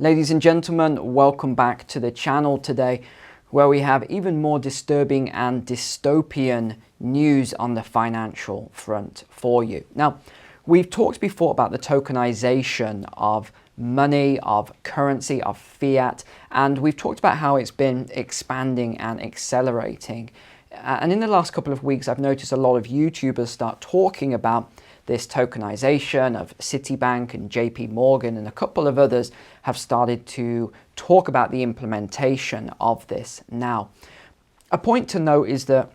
Ladies and gentlemen, welcome back to the channel today, where we have even more disturbing and dystopian news on the financial front for you. Now, we've talked before about the tokenization of money, of currency, of fiat, and we've talked about how it's been expanding and accelerating. And in the last couple of weeks, I've noticed a lot of YouTubers start talking about this tokenization of Citibank and JP Morgan, and a couple of others have started to talk about the implementation of this now. A point to note is that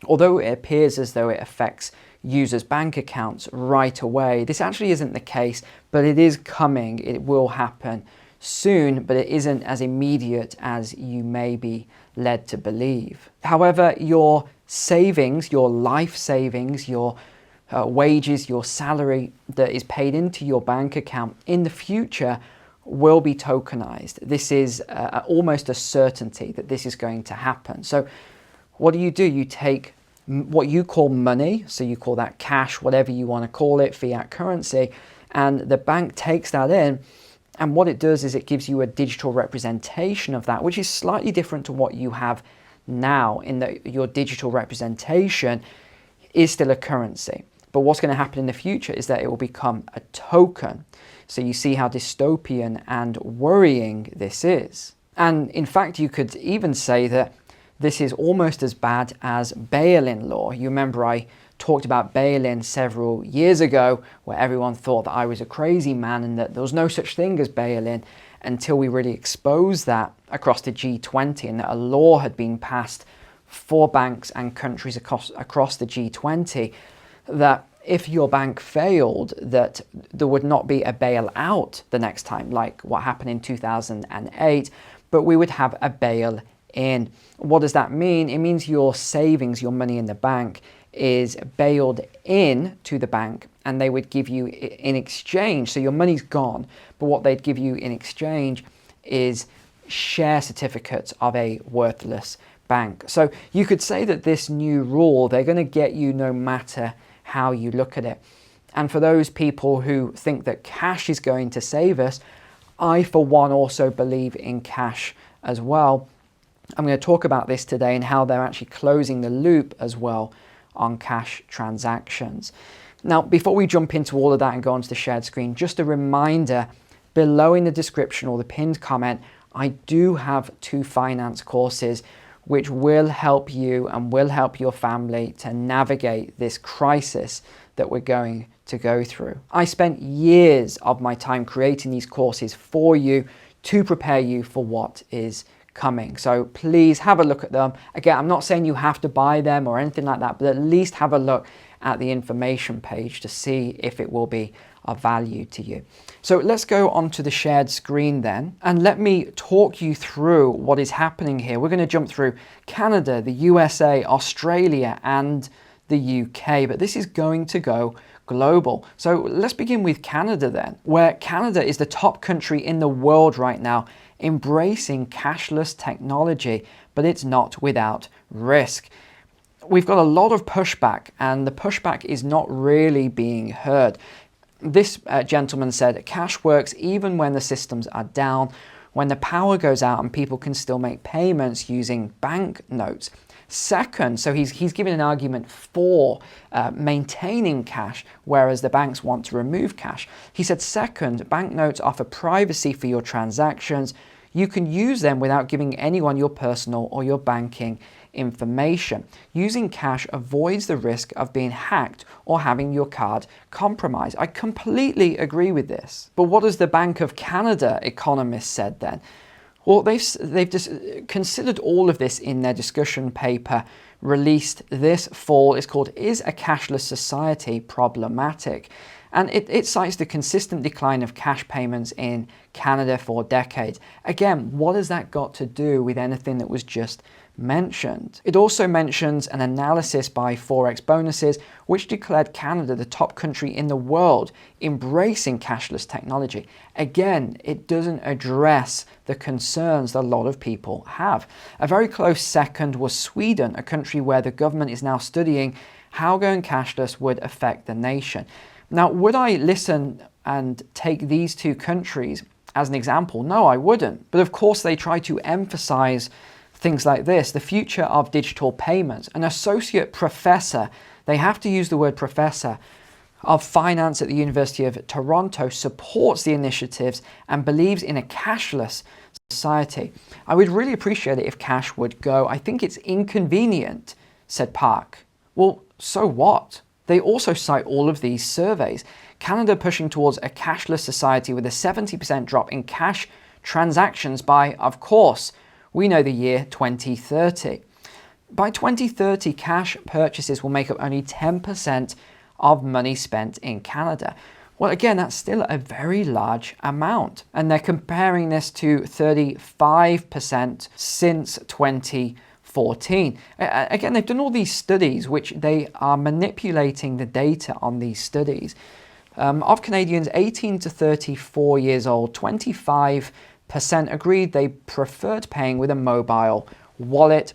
although it appears as though it affects users' bank accounts right away, this actually isn't the case, but it is coming. It will happen soon, but it isn't as immediate as you may be led to believe. However, your savings, your life savings, your wages, your salary that is paid into your bank account in the future will be tokenized. This is almost a certainty that this is going to happen. So what do? You take what you call money, so you call that cash, whatever you want to call it, fiat currency, and the bank takes that in, and what it does is it gives you a digital representation of that, which is slightly different to what you have now, in that your digital representation is still a currency. But what's going to happen in the future is that it will become a token. So you see how dystopian and worrying this is. And in fact, you could even say that this is almost as bad as bail-in law. You remember I talked about bail-in several years ago, where everyone thought that I was a crazy man and that there was no such thing as bail-in, until we really exposed that across the G20, and that a law had been passed for banks and countries across the G20 that if your bank failed, that there would not be a bailout the next time, like what happened in 2008, but we would have a bail-in. What does that mean? It means your savings, your money in the bank, is bailed in to the bank, and they would give you in exchange, so your money's gone, but what they'd give you in exchange is share certificates of a worthless bank. So you could say that this new rule, they're going to get you no matter how you look at it. And for those people who think that cash is going to save us, I for one also believe in cash as well. I'm going to talk about this today and how they're actually closing the loop as well on cash transactions. Now, before we jump into all of that and go onto the shared screen, just a reminder, below in the description or the pinned comment, I do have 2 finance courses which will help you and will help your family to navigate this crisis that we're going to go through. I spent years of my time creating these courses for you to prepare you for what is coming. So please have a look at them. Again, I'm not saying you have to buy them or anything like that, but at least have a look at the information page to see if it will be of value to you. So let's go onto the shared screen then, and let me talk you through what is happening here. We're going to jump through Canada, the USA, Australia, and the UK, but this is going to go global. So let's begin with Canada then, where Canada is the top country in the world right now embracing cashless technology, but it's not without risk. We've got a lot of pushback, and the pushback is not really being heard. This gentleman said, cash works even when the systems are down, when the power goes out and people can still make payments using bank notes. Second, so he's given an argument for maintaining cash, whereas the banks want to remove cash. He said, second, banknotes offer privacy for your transactions. You can use them without giving anyone your personal or your banking information. Using cash avoids the risk of being hacked or having your card compromised. I completely agree with this. But what has the Bank of Canada economist said then? Well, they've just considered all of this in their discussion paper released this fall. It's called "Is a Cashless Society Problematic?" And it cites the consistent decline of cash payments in Canada for decades. Again, what has that got to do with anything that was just mentioned? It also mentions an analysis by Forex Bonuses, which declared Canada the top country in the world embracing cashless technology. Again, it doesn't address the concerns that a lot of people have. A very close second was Sweden, a country where the government is now studying how going cashless would affect the nation. Now, would I listen and take these 2 countries as an example? No, I wouldn't. But of course, they try to emphasize things like this: the future of digital payments. An associate professor, they have to use the word professor, of finance at the University of Toronto supports the initiatives and believes in a cashless society. I would really appreciate it if cash would go. I think it's inconvenient, said Park. Well, so what? They also cite all of these surveys. Canada pushing towards a cashless society with a 70% drop in cash transactions by, of course, we know the year 2030. By 2030, cash purchases will make up only 10% of money spent in Canada. Well, again, that's still a very large amount. And they're comparing this to 35% since 2014. Again, they've done all these studies, which they are manipulating the data on these studies. Of Canadians 18 to 34 years old, 25% agreed they preferred paying with a mobile wallet.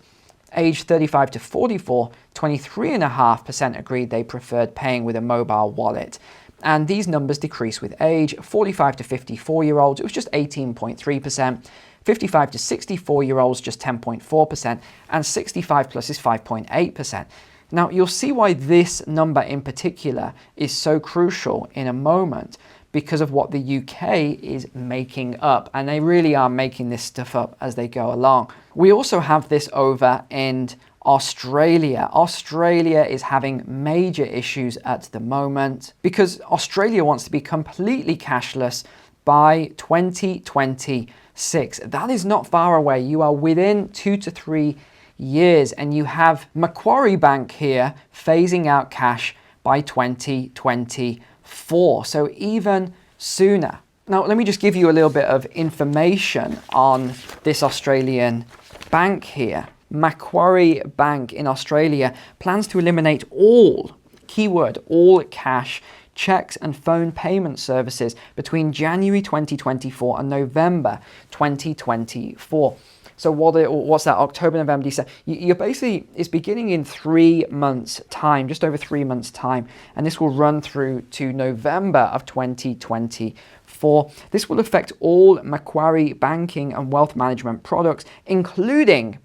Age 35 to 44, 23.5% agreed they preferred paying with a mobile wallet. And these numbers decrease with age. 45 to 54-year-olds, it was just 18.3%. 55 to 64-year-olds, just 10.4%. And 65 plus is 5.8%. Now, you'll see why this number in particular is so crucial in a moment, because of what the UK is making up. And they really are making this stuff up as they go along. We also have this over in Australia. Australia is having major issues at the moment because Australia wants to be completely cashless by 2026. That is not far away. You are within 2 to 3 years, and you have Macquarie Bank here phasing out cash by 2024. So even sooner. Now, let me just give you a little bit of information on this Australian bank here. Macquarie Bank in Australia plans to eliminate all, keyword, all cash, checks and phone payment services between January 2024 and November 2024. So what's that? October, November, December. You're basically, it's beginning in 3 months' time, just over 3 months' time, and this will run through to November of 2024. This will affect all Macquarie banking and wealth management products, including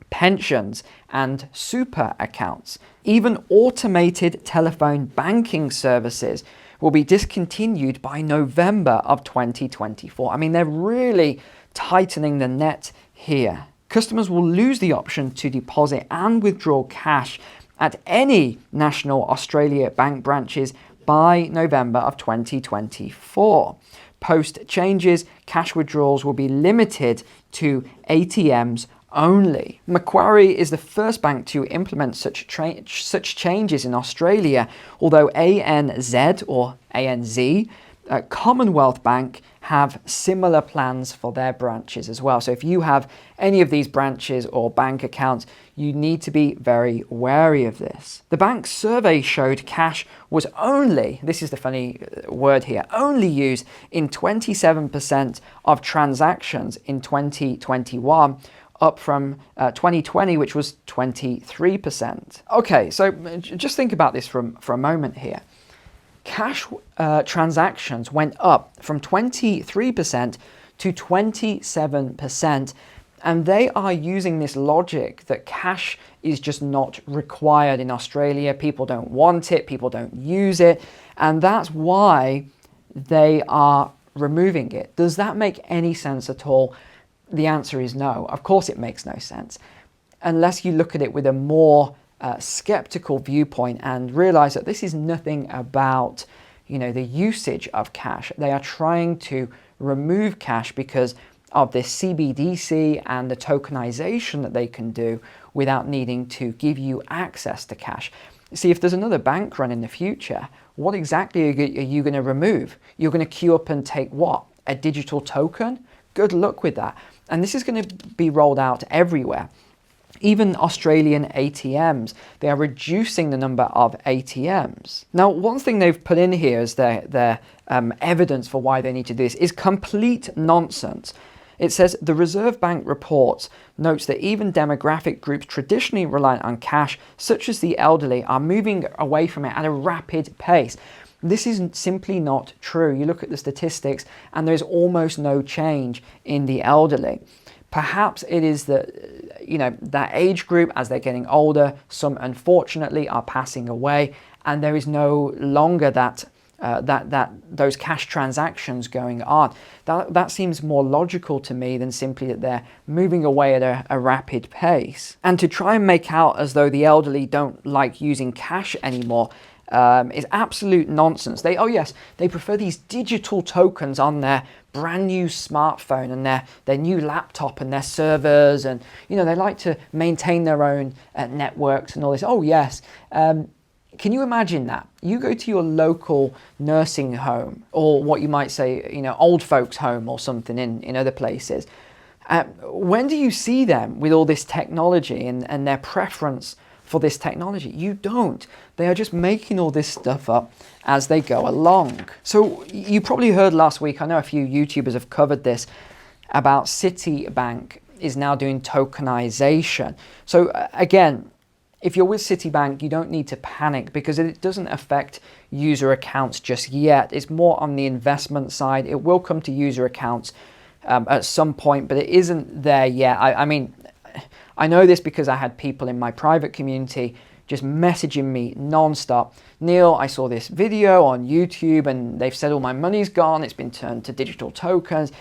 pensions and super accounts. Even automated telephone banking services will be discontinued by November of 2024. I mean, they're really tightening the net here. Customers will lose the option to deposit and withdraw cash at any National Australia Bank branches by November of 2024. Post changes, cash withdrawals will be limited to ATMs only. Macquarie is the first bank to implement such changes in Australia, although ANZ or ANZ, Commonwealth Bank, have similar plans for their branches as well. So if you have any of these branches or bank accounts, you need to be very wary of this. The bank's survey showed cash was only, this is the funny word here, only used in 27% of transactions in 2021, up from 2020, which was 23%. Okay, so just think about this for a moment here. Cash transactions went up from 23% to 27%, and they are using this logic that cash is just not required in Australia. People don't want it, people don't use it, and that's why they are removing it. Does that make any sense at all? The answer is no. Of course it makes no sense, unless you look at it with a more skeptical viewpoint and realize that this is nothing about, the usage of cash. They are trying to remove cash because of this CBDC and the tokenization that they can do without needing to give you access to cash. See, if there's another bank run in the future, what exactly are you going to remove? You're going to queue up and take what? A digital token? Good luck with that. And this is going to be rolled out everywhere. Even Australian ATMs, they are reducing the number of ATMs. Now, one thing they've put in here as their evidence for why they need to do this is complete nonsense. It says the Reserve Bank reports notes that even demographic groups traditionally reliant on cash, such as the elderly, are moving away from it at a rapid pace. This is simply not true. You look at the statistics and there's almost no change in the elderly. Perhaps it is that, that age group, as they're getting older, some unfortunately are passing away, and there is no longer those cash transactions going on. That seems more logical to me than simply that they're moving away at a rapid pace. And to try and make out as though the elderly don't like using cash anymore is absolute nonsense. They prefer these digital tokens on their brand new smartphone and their new laptop and their servers, and they like to maintain their own networks and all this. Can you imagine that? You go to your local nursing home, or what you might say, old folks home or something in other places. When do you see them with all this technology and their preference for this technology? You don't. They are just making all this stuff up as they go along. So you probably heard last week, I know a few YouTubers have covered this, about Citibank is now doing tokenization. So again, if you're with Citibank, you don't need to panic because it doesn't affect user accounts just yet. It's more on the investment side. It will come to user accounts at some point, but it isn't there yet. I know this because I had people in my private community just messaging me non-stop. Neil, I saw this video on YouTube and they've said all my money's gone. It's been turned to digital tokens.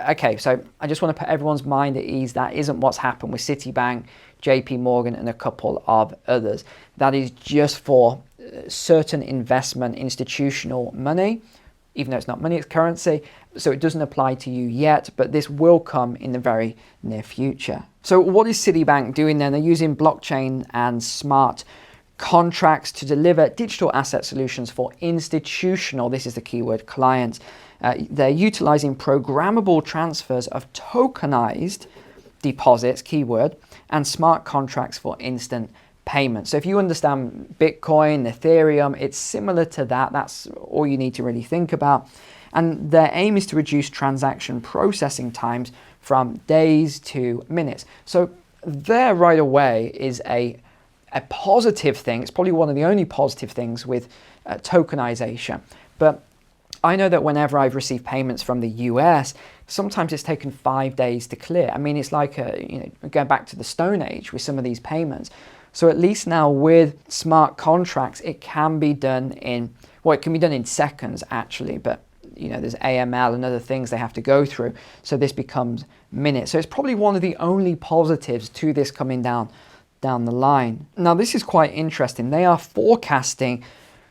Okay, so I just want to put everyone's mind at ease. That isn't what's happened with Citibank, JP Morgan and a couple of others. That is just for certain investment institutional money, even though it's not money, it's currency. So it doesn't apply to you yet, but this will come in the very near future. So what is Citibank doing then? They're using blockchain and smart contracts to deliver digital asset solutions for institutional, this is the keyword, clients. They're utilizing programmable transfers of tokenized deposits, keyword, and smart contracts for instant payment. So if you understand Bitcoin, Ethereum, it's similar to that. That's all you need to really think about. And their aim is to reduce transaction processing times from days to minutes. So there right away is a positive thing. It's probably one of the only positive things with tokenization. But I know that whenever I've received payments from the US, sometimes it's taken 5 days to clear. It's like going back to the Stone Age with some of these payments. So at least now with smart contracts, it can be done in seconds actually, but there's AML and other things they have to go through. So this becomes minutes. So it's probably one of the only positives to this coming down the line. Now this is quite interesting. They are forecasting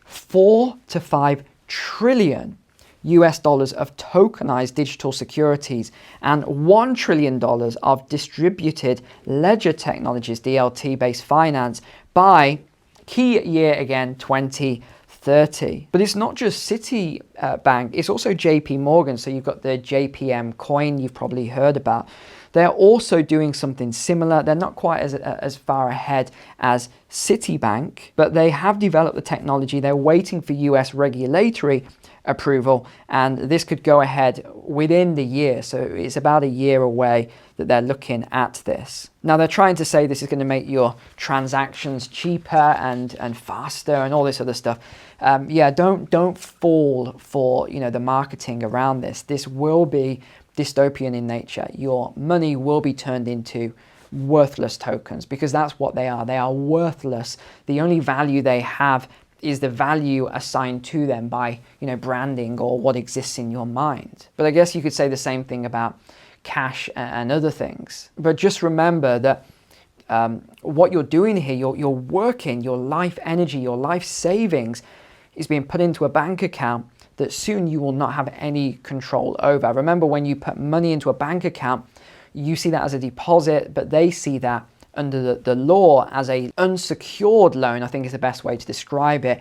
4 to 5 trillion US dollars of tokenized digital securities and $1 trillion of distributed ledger technologies, DLT based finance by key year again 2030. But it's not just Citibank, it's also JP Morgan. So you've got the JPM coin you've probably heard about. They're also doing something similar. They're not quite as far ahead as Citibank, but they have developed the technology. They're waiting for US regulatory approval, and this could go ahead within the year. So it's about a year away that they're looking at this. Now they're trying to say this is going to make your transactions cheaper and faster and all this other stuff. Don't fall for the marketing around this. This will be dystopian in nature. Your money will be turned into worthless tokens because that's what they are. They are worthless. The only value they have is the value assigned to them by branding or what exists in your mind. But I guess you could say the same thing about cash and other things. But just remember that what you're doing here, you're working, your life energy, your life savings is being put into a bank account that soon you will not have any control over. Remember, when you put money into a bank account, you see that as a deposit, but they see that under the law as a unsecured loan, I think is the best way to describe it,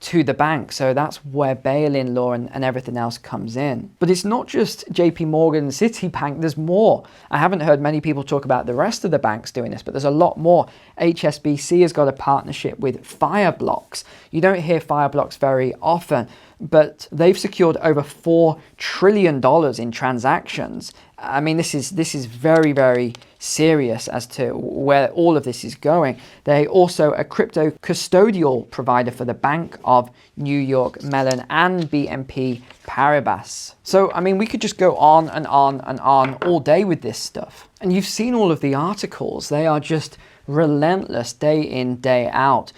to the bank. So that's where bail-in law and everything else comes in. But it's not just JP Morgan, Citibank, there's more. I haven't heard many people talk about the rest of the banks doing this, but there's a lot more. HSBC has got a partnership with Fireblocks. You don't hear Fireblocks very often, but they've secured over $4 trillion in transactions I mean, this is very, very serious as to where all of this is going. They're also a crypto custodial provider for the Bank of New York Mellon and BNP Paribas. So, I mean, we could just go on and on and on all day with this stuff. And you've seen all of the articles. They are just relentless day in, day out.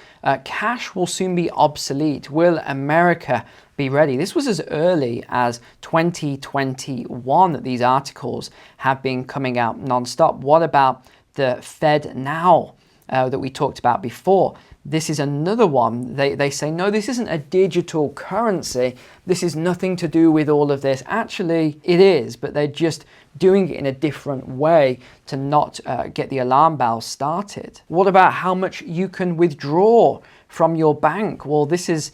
Cash will soon be obsolete. Will America be ready? This was as early as 2021 that these articles have been coming out non-stop. What about the Fed now that we talked about before? This is another one. They say, no, this isn't a digital currency. This is nothing to do with all of this. Actually, it is, but they're just doing it in a different way to not get the alarm bells started. What about how much you can withdraw from your bank? Well, this is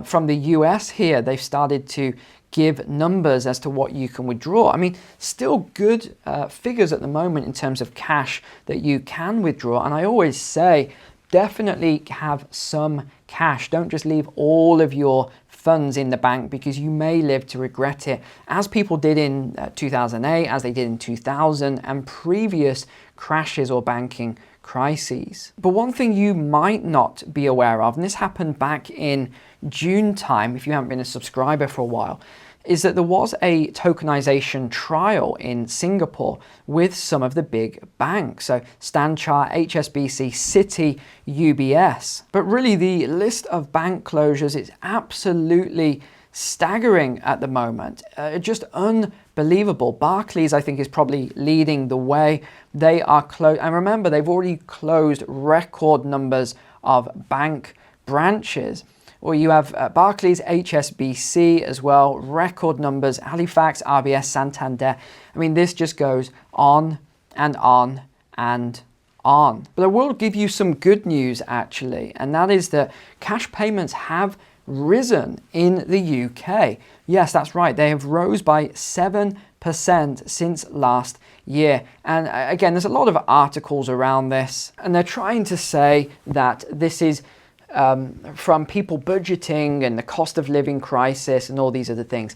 from the US here. They've started to give numbers as to what you can withdraw. I mean, still good figures at the moment in terms of cash that you can withdraw. And I always say, definitely have some cash. Don't just leave all of your funds in the bank, because you may live to regret it, as people did in 2008, as they did in 2000 and previous crashes or banking crises. But one thing you might not be aware of, and this happened back in June time, if you haven't been a subscriber for a while, is that there was a tokenization trial in Singapore with some of the big banks. So Standard Chartered, HSBC, Citi, UBS. But really the list of bank closures is absolutely staggering at the moment. Just unbelievable. Barclays, I think, is probably leading the way. They are closed. And remember, they've already closed record numbers of bank branches. Or you have Barclays, HSBC as well, record numbers, Halifax, RBS, Santander. I mean, this just goes on and on and on. But I will give you some good news, actually, and that is that cash payments have risen in the UK. Yes, that's right. They have rose by 7% since last year. And again, there's a lot of articles around this, and they're trying to say that this is from people budgeting and the cost of living crisis and all these other things.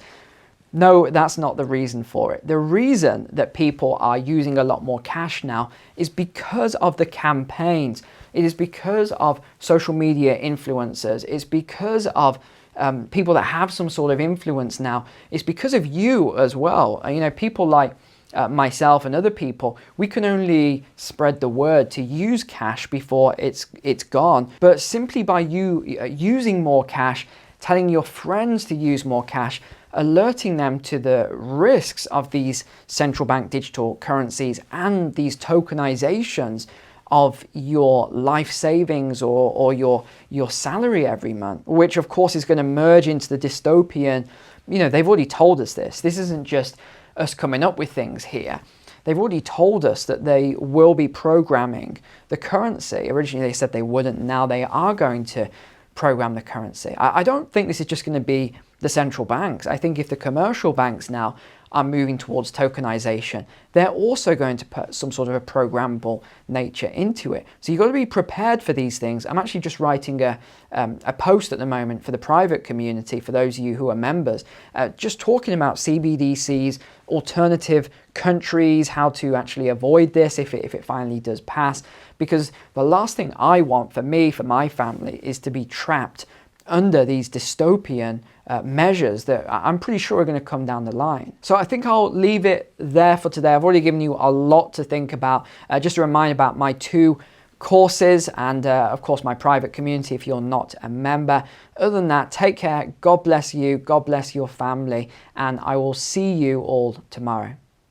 No, that's not the reason for it. The reason that people are using a lot more cash now is because of the campaigns. It is because of social media influencers. It's because of people that have some sort of influence now. It's because of you as well. You know, people like myself and other people, we can only spread the word to use cash before it's gone. But simply by you using more cash, telling your friends to use more cash, alerting them to the risks of these central bank digital currencies and these tokenizations of your life savings or your salary every month, which of course is going to merge into the dystopian. You know, they've already told us this. This isn't just us coming up with things here. They've already told us that they will be programming the currency. Originally they said they wouldn't. Now they are going to program the currency. I don't think this is just going to be the central banks. I think if the commercial banks now are moving towards tokenization, they're also going to put some sort of a programmable nature into it. So you've got to be prepared for these things. I'm actually just writing a post at the moment for the private community, for those of you who are members, just talking about CBDCs, alternative countries, how to actually avoid this if it finally does pass. Because the last thing I want for me, for my family, is to be trapped under these dystopian measures that I'm pretty sure are going to come down the line. So I think I'll leave it there for today. I've already given you a lot to think about. Just a reminder about my 2 courses and of course my private community if you're not a member. Other than that, take care. God bless you. God bless your family. And I will see you all tomorrow.